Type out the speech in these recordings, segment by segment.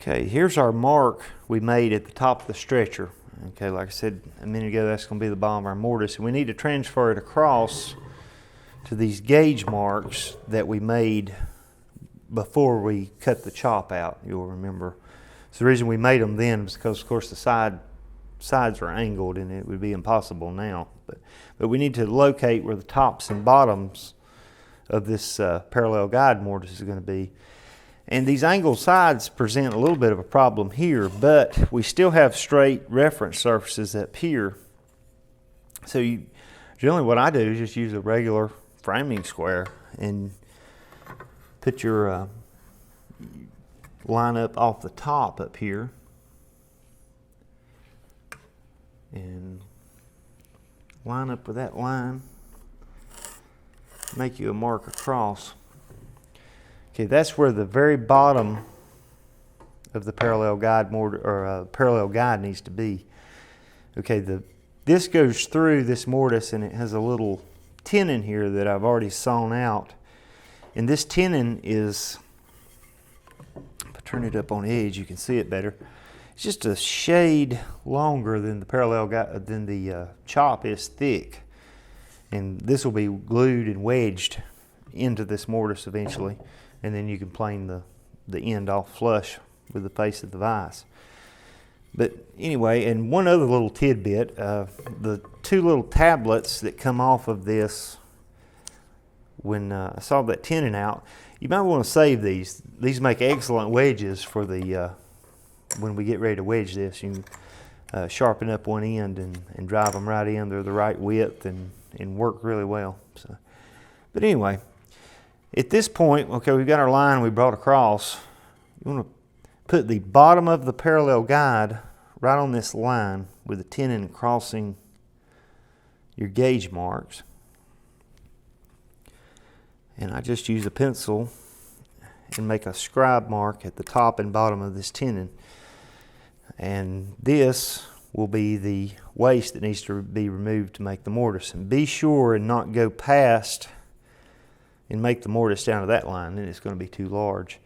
Okay, here's our mark we made at the top of the stretcher. Okay, like I said a minute ago, that's going to be the bottom of our mortise, and we need to transfer it across to these gauge marks that we made before we cut the chop out. You'll remember. So the reason we made them then is because, of course, the sides are angled, and it would be impossible now. But we need to locate where the tops and bottoms of this parallel guide mortise is going to be. And these angled sides present a little bit of a problem here, but we still have straight reference surfaces up here. So generally what I do is just use a regular framing square and put your line up off the top up here and line up with that line, make you a mark across. Okay, that's where the very bottom of the parallel guide parallel guide needs to be. Okay, this goes through this mortise, and it has a little tenon here that I've already sawn out. And this tenon is, if I turn it up on edge, you can see it better. It's just a shade longer than the parallel guide, than the chop is thick. And this will be glued and wedged into this mortise eventually. And then you can plane the end off flush with the face of the vise. But anyway, and one other little tidbit, the two little tablets that come off of this, when I saw that tenon out, you might want to save these. These make excellent wedges for the when we get ready to wedge this. You can sharpen up one end and drive them right in. They're the right width and work really well. So, but anyway, at this point, okay, we've got our line we brought across. You want to put the bottom of the parallel guide right on this line with the tenon crossing your gauge marks. And I just use a pencil and make a scribe mark at the top and bottom of this tenon. And this will be the waste that needs to be removed to make the mortise. And be sure and not go past and make the mortise down to that line, then it's going to be too large.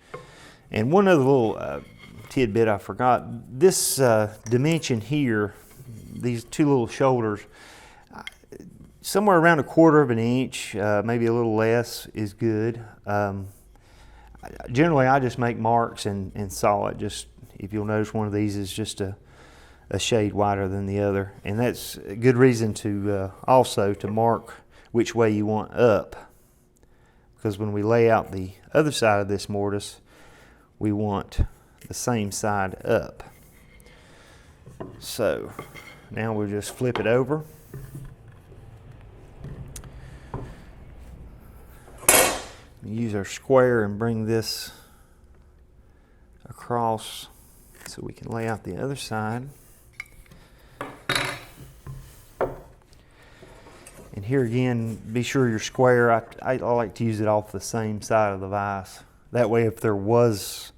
And one other little tidbit I forgot, this dimension here, these two little shoulders, somewhere around 1/4 of an inch, maybe a little less is good. Generally I just make marks and saw it. Just, if you'll notice, one of these is just a shade wider than the other, and that's a good reason to also to mark which way you want up. Because when we lay out the other side of this mortise, we want the same side up. So now we'll just flip it over. Use our square and bring this across so we can lay out the other side. And here again, be sure your square, I like to use it off the same side of the vise. That way, if there was,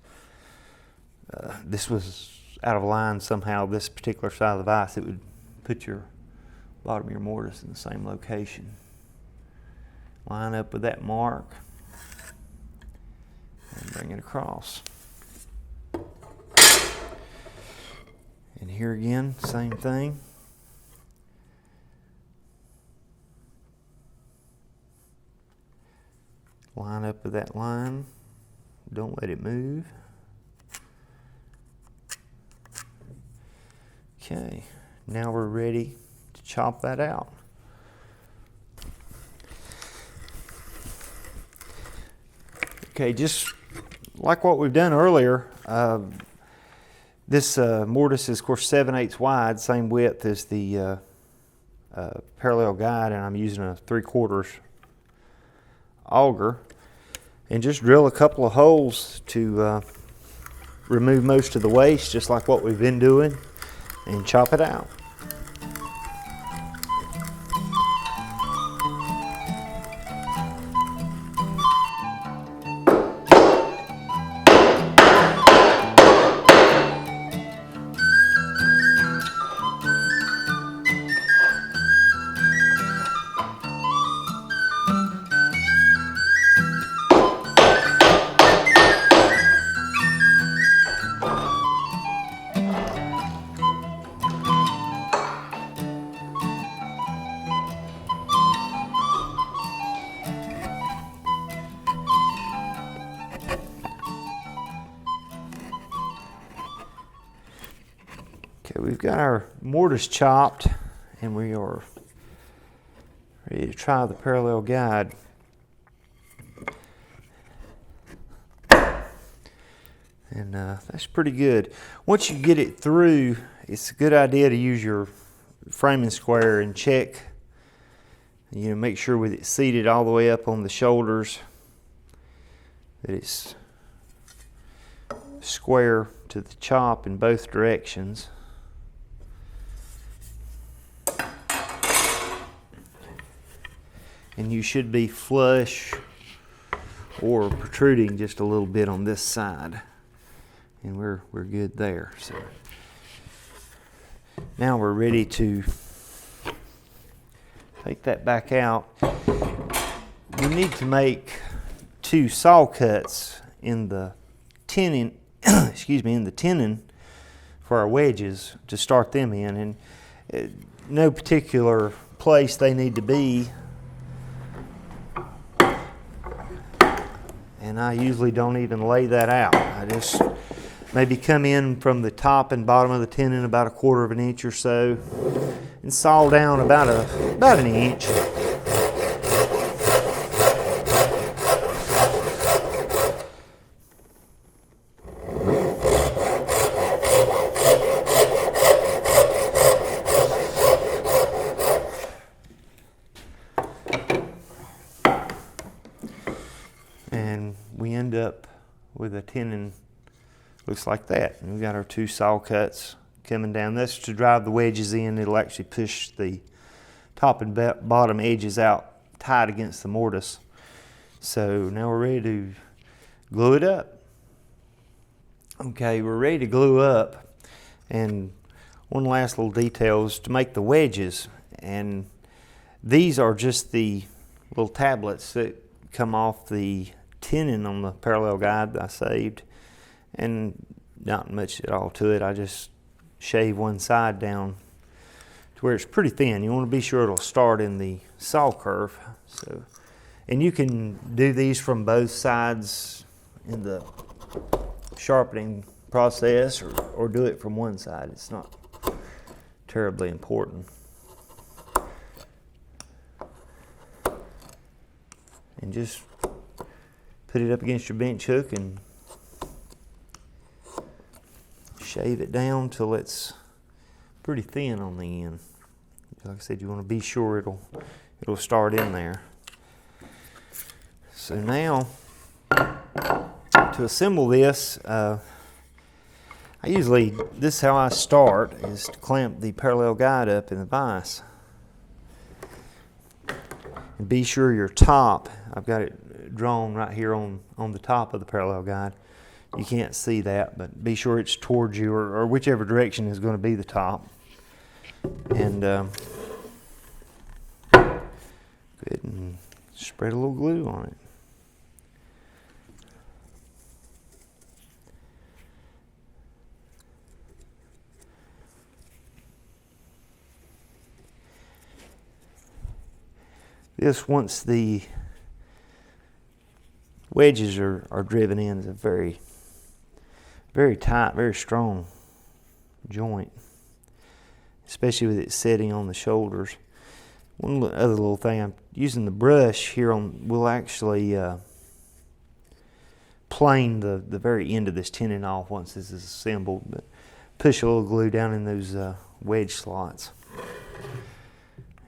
this was out of line somehow, this particular side of the vise, it would put your bottom of your mortise in the same location. Line up with that mark and bring it across. And here again, same thing. Line up with that line. Don't let it move. Okay, now we're ready to chop that out. Okay, just like what we've done earlier, this mortise is, of course, 7/8 wide, same width as the parallel guide, and I'm using a 3/4 auger, and just drill a couple of holes to remove most of the waste, just like what we've been doing, and chop it out. Okay, we've got our mortise chopped and we are ready to try the parallel guide. And that's pretty good. Once you get it through, it's a good idea to use your framing square and check, make sure with it seated all the way up on the shoulders that it's square to the chop in both directions. And you should be flush or protruding just a little bit on this side. And we're good there. So now we're ready to take that back out. We need to make 2 saw cuts in the tenon, in the tenon for our wedges to start them in, and no particular place they need to be. And I usually don't even lay that out. I just maybe come in from the top and bottom of the tenon about 1/4 of an inch or so and saw down about an inch. And we end up with a tenon looks like that. And we've got our 2 saw cuts coming down. That's to drive the wedges in. It'll actually push the top and bottom edges out tight against the mortise. So now we're ready to glue it up. Okay, we're ready to glue up. And one last little detail is to make the wedges. And these are just the little tablets that come off the tenon on the parallel guide that I saved, and not much at all to it. I just shave one side down to where it's pretty thin. You want to be sure it'll start in the saw curve. So, and you can do these from both sides in the sharpening process, or do it from one side. It's not terribly important. And just put it up against your bench hook and shave it down till it's pretty thin on the end. Like I said, you want to be sure it'll start in there. So now, to assemble this, this is how I start, is to clamp the parallel guide up in the vise. And be sure your top, I've got it drawn right here on the top of the parallel guide. You can't see that, but be sure it's towards you, or whichever direction is going to be the top. And go ahead and spread a little glue on it. This, once the wedges are driven in, is a very, very tight, very strong joint, especially with it setting on the shoulders. One other little thing, I'm using the brush here will actually plane the very end of this tenon off once this is assembled, but push a little glue down in those wedge slots.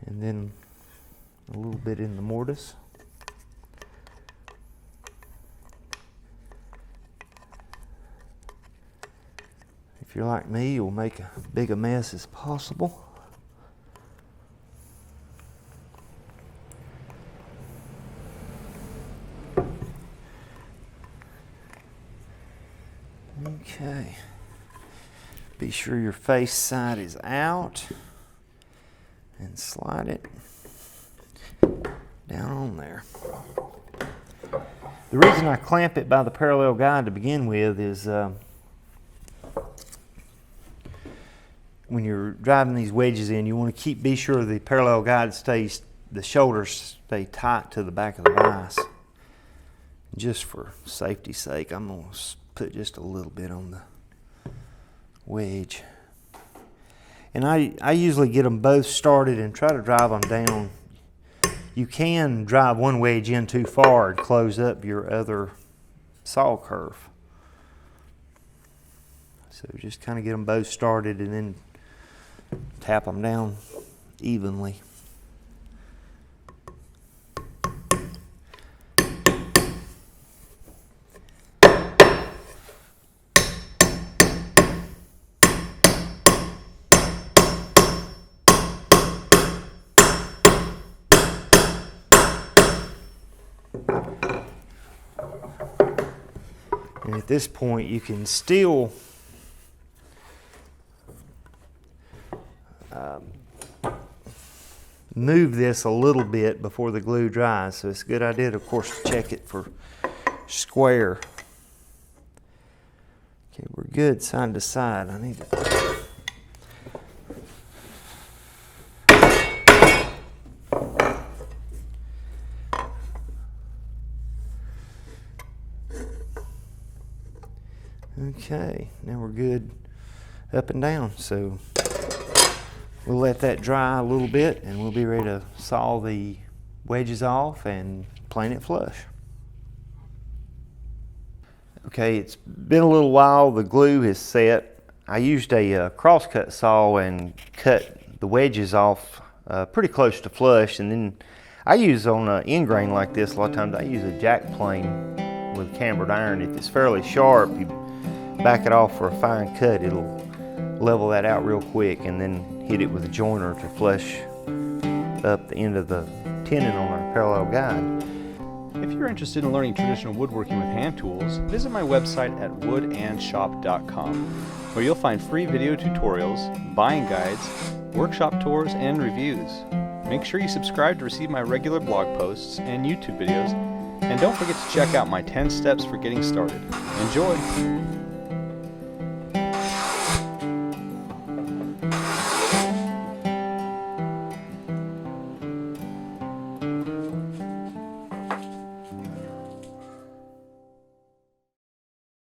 And then a little bit in the mortise. If you're like me, you'll make as big a mess as possible. Okay. Be sure your face side is out and slide it down on there. The reason I clamp it by the parallel guide to begin with is when you're driving these wedges in, you want to be sure the parallel guide the shoulders stay tight to the back of the vise. Just for safety's sake, I'm going to put just a little bit on the wedge. And I usually get them both started and try to drive them down. You can drive one wedge in too far and close up your other saw curve. So just kind of get them both started and then tap them down evenly. And at this point, you can still move this a little bit before the glue dries. So it's a good idea, of course, to check it for square. Okay, we're good side to side. I need to... Okay, now we're good up and down. So we'll let that dry a little bit and we'll be ready to saw the wedges off and plane it flush. Okay, it's been a little while. The glue is set. I used a crosscut saw and cut the wedges off pretty close to flush, and then I use on an end grain like this, a lot of times I use a jack plane with cambered iron. If it's fairly sharp, you back it off for a fine cut, it'll level that out real quick, and then hit it with a joiner to flush up the end of the tenon on our parallel guide. If you're interested in learning traditional woodworking with hand tools, visit my website at woodandshop.com, where you'll find free video tutorials, buying guides, workshop tours, and reviews. Make sure you subscribe to receive my regular blog posts and YouTube videos, and don't forget to check out my 10 steps for getting started. Enjoy!